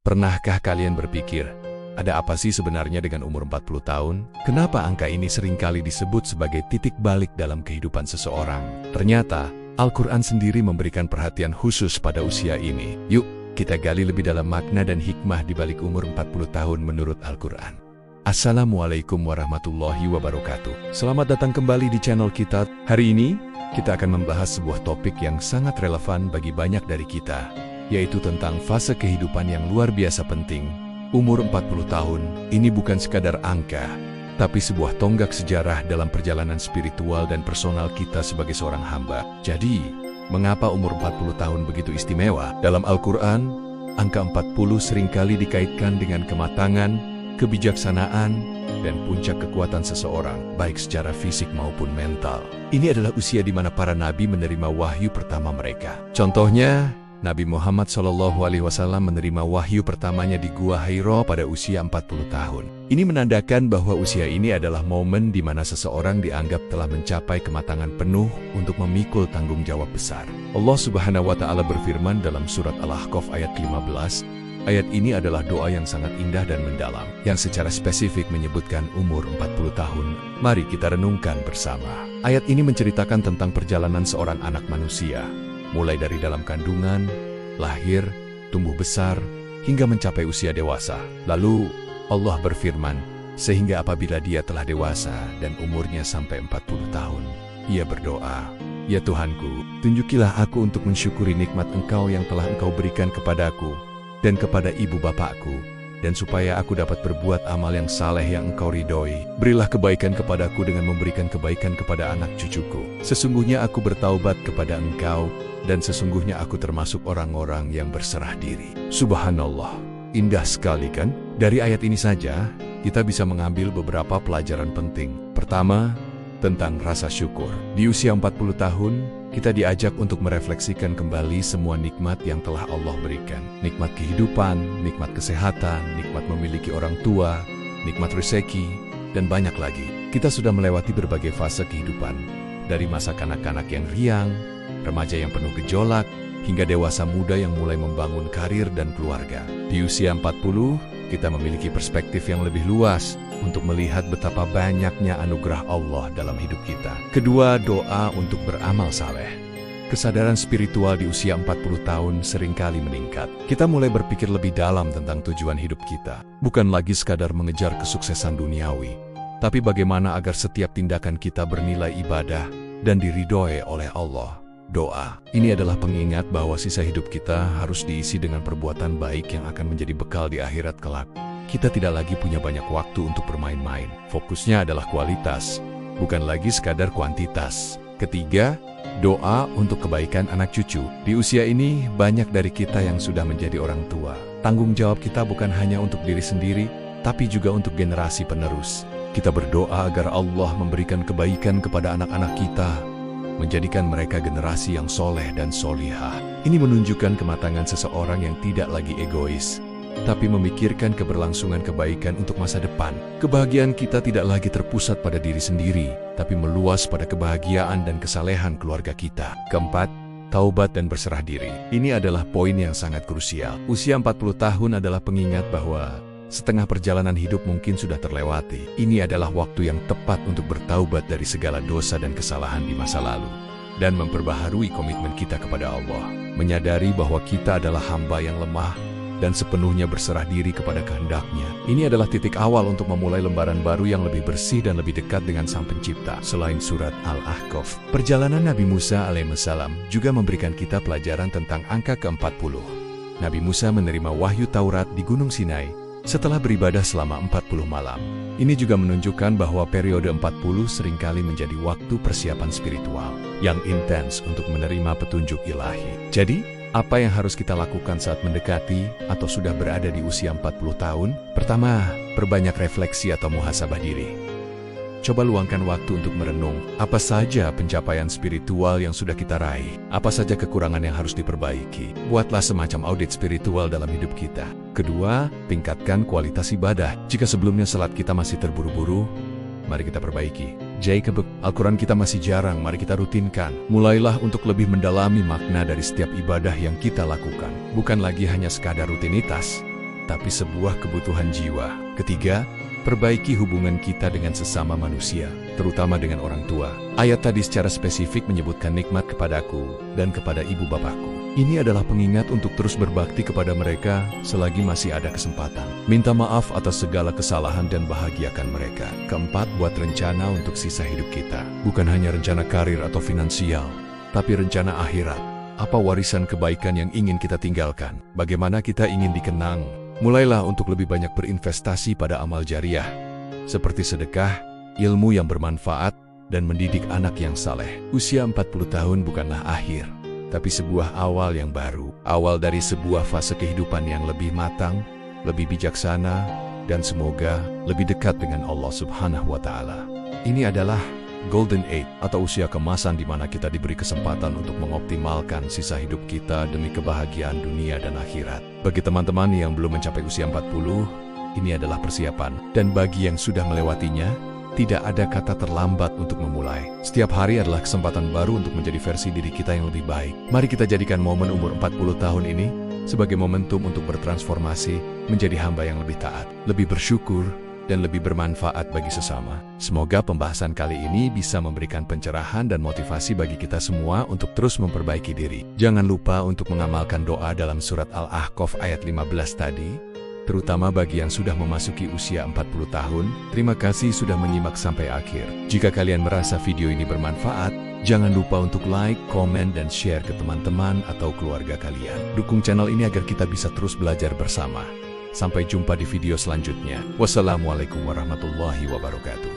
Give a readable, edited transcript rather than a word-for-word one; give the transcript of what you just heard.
Pernahkah kalian berpikir, ada apa sih sebenarnya dengan umur 40 tahun? Kenapa angka ini seringkali disebut sebagai titik balik dalam kehidupan seseorang? Ternyata, Al-Quran sendiri memberikan perhatian khusus pada usia ini. Yuk, kita gali lebih dalam makna dan hikmah di balik umur 40 tahun menurut Al-Quran. Assalamualaikum warahmatullahi wabarakatuh. Selamat datang kembali di channel kita. Hari ini, kita akan membahas sebuah topik yang sangat relevan bagi banyak dari kita, yaitu tentang fase kehidupan yang luar biasa penting. Umur 40 tahun, ini bukan sekadar angka, tapi sebuah tonggak sejarah dalam perjalanan spiritual dan personal kita sebagai seorang hamba. Jadi, mengapa umur 40 tahun begitu istimewa? Dalam Al-Quran, angka 40 seringkali dikaitkan dengan kematangan, kebijaksanaan, dan puncak kekuatan seseorang, baik secara fisik maupun mental. Ini adalah usia di mana para nabi menerima wahyu pertama mereka. Contohnya, Nabi Muhammad SAW menerima wahyu pertamanya di Gua Hira pada usia 40 tahun. Ini menandakan bahwa usia ini adalah momen di mana seseorang dianggap telah mencapai kematangan penuh untuk memikul tanggung jawab besar. Allah Subhanahu wa Ta'ala berfirman dalam surat Al-Ahqaf ayat 15, ayat ini adalah doa yang sangat indah dan mendalam, yang secara spesifik menyebutkan umur 40 tahun. Mari kita renungkan bersama. Ayat ini menceritakan tentang perjalanan seorang anak manusia, mulai dari dalam kandungan, lahir, tumbuh besar, hingga mencapai usia dewasa. Lalu, Allah berfirman, sehingga apabila dia telah dewasa dan umurnya sampai 40 tahun, ia berdoa, "Ya Tuhanku, tunjukilah aku untuk mensyukuri nikmat Engkau yang telah Engkau berikan kepadaku dan kepada ibu bapakku, dan supaya aku dapat berbuat amal yang saleh yang Engkau ridhoi. Berilah kebaikan kepadaku dengan memberikan kebaikan kepada anak cucuku. Sesungguhnya aku bertaubat kepada Engkau, dan sesungguhnya aku termasuk orang-orang yang berserah diri." Subhanallah, indah sekali kan? Dari ayat ini saja, kita bisa mengambil beberapa pelajaran penting. Pertama, tentang rasa syukur. Di usia 40 tahun, kita diajak untuk merefleksikan kembali semua nikmat yang telah Allah berikan. Nikmat kehidupan, nikmat kesehatan, nikmat memiliki orang tua, nikmat rezeki, dan banyak lagi. Kita sudah melewati berbagai fase kehidupan, dari masa kanak-kanak yang riang, remaja yang penuh gejolak, hingga dewasa muda yang mulai membangun karir dan keluarga. Di usia 40, kita memiliki perspektif yang lebih luas untuk melihat betapa banyaknya anugerah Allah dalam hidup kita. Kedua, doa untuk beramal saleh. Kesadaran spiritual di usia 40 tahun seringkali meningkat. Kita mulai berpikir lebih dalam tentang tujuan hidup kita. Bukan lagi sekadar mengejar kesuksesan duniawi, tapi bagaimana agar setiap tindakan kita bernilai ibadah dan diridhoi oleh Allah. Doa ini adalah pengingat bahwa sisa hidup kita harus diisi dengan perbuatan baik yang akan menjadi bekal di akhirat kelak. Kita tidak lagi punya banyak waktu untuk bermain-main. Fokusnya adalah kualitas, bukan lagi sekadar kuantitas. Ketiga, doa untuk kebaikan anak cucu. Di usia ini, banyak dari kita yang sudah menjadi orang tua. Tanggung jawab kita bukan hanya untuk diri sendiri, tapi juga untuk generasi penerus. Kita berdoa agar Allah memberikan kebaikan kepada anak-anak kita, menjadikan mereka generasi yang soleh dan solihah. Ini menunjukkan kematangan seseorang yang tidak lagi egois, tapi memikirkan keberlangsungan kebaikan untuk masa depan. Kebahagiaan kita tidak lagi terpusat pada diri sendiri, tapi meluas pada kebahagiaan dan kesalehan keluarga kita. Keempat, taubat dan berserah diri. Ini adalah poin yang sangat krusial. Usia 40 tahun adalah pengingat bahwa setengah perjalanan hidup mungkin sudah terlewati. Ini adalah waktu yang tepat untuk bertaubat dari segala dosa dan kesalahan di masa lalu, dan memperbaharui komitmen kita kepada Allah. Menyadari bahwa kita adalah hamba yang lemah dan sepenuhnya berserah diri kepada kehendak-Nya. Ini adalah titik awal untuk memulai lembaran baru yang lebih bersih dan lebih dekat dengan Sang Pencipta. Selain surat Al-Ahqaf, perjalanan Nabi Musa alaihissalam juga memberikan kita pelajaran tentang angka ke-40. Nabi Musa menerima wahyu Taurat di Gunung Sinai setelah beribadah selama 40 malam. Ini juga menunjukkan bahwa periode 40 seringkali menjadi waktu persiapan spiritual yang intens untuk menerima petunjuk ilahi. Jadi, apa yang harus kita lakukan saat mendekati atau sudah berada di usia 40 tahun? Pertama, perbanyak refleksi atau muhasabah diri. Coba luangkan waktu untuk merenung, apa saja pencapaian spiritual yang sudah kita raih, apa saja kekurangan yang harus diperbaiki. Buatlah semacam audit spiritual dalam hidup kita. Kedua, tingkatkan kualitas ibadah. Jika sebelumnya salat kita masih terburu-buru, mari kita perbaiki. Jacob, Al-Quran kita masih jarang, mari kita rutinkan. Mulailah untuk lebih mendalami makna dari setiap ibadah yang kita lakukan. Bukan lagi hanya sekadar rutinitas, tetapi sebuah kebutuhan jiwa. Ketiga, perbaiki hubungan kita dengan sesama manusia, terutama dengan orang tua. Ayat tadi secara spesifik menyebutkan nikmat kepadaku dan kepada ibu bapakku. Ini adalah pengingat untuk terus berbakti kepada mereka selagi masih ada kesempatan. Minta maaf atas segala kesalahan dan bahagiakan mereka. Keempat, buat rencana untuk sisa hidup kita. Bukan hanya rencana karir atau finansial, tapi rencana akhirat. Apa warisan kebaikan yang ingin kita tinggalkan? Bagaimana kita ingin dikenang? Mulailah untuk lebih banyak berinvestasi pada amal jariah, seperti sedekah, ilmu yang bermanfaat, dan mendidik anak yang saleh. Usia 40 tahun bukanlah akhir, tapi sebuah awal yang baru. Awal dari sebuah fase kehidupan yang lebih matang, lebih bijaksana, dan semoga lebih dekat dengan Allah Subhanahu wa Ta'ala. Ini adalah Golden Age atau usia kemasan di mana kita diberi kesempatan untuk mengoptimalkan sisa hidup kita demi kebahagiaan dunia dan akhirat. Bagi teman-teman yang belum mencapai usia 40, ini adalah persiapan. Dan bagi yang sudah melewatinya, tidak ada kata terlambat untuk memulai. Setiap hari adalah kesempatan baru untuk menjadi versi diri kita yang lebih baik. Mari kita jadikan momen umur 40 tahun ini sebagai momentum untuk bertransformasi menjadi hamba yang lebih taat, lebih bersyukur, dan lebih bermanfaat bagi sesama. Semoga pembahasan kali ini bisa memberikan pencerahan dan motivasi bagi kita semua untuk terus memperbaiki diri. Jangan lupa untuk mengamalkan doa dalam surat Al-Ahqaf ayat 15 tadi, terutama bagi yang sudah memasuki usia 40 tahun. Terima kasih sudah menyimak sampai akhir. Jika kalian merasa video ini bermanfaat, jangan lupa untuk like, komen, dan share ke teman-teman atau keluarga kalian. Dukung channel ini agar kita bisa terus belajar bersama. Sampai jumpa di video selanjutnya. Wassalamualaikum warahmatullahi wabarakatuh.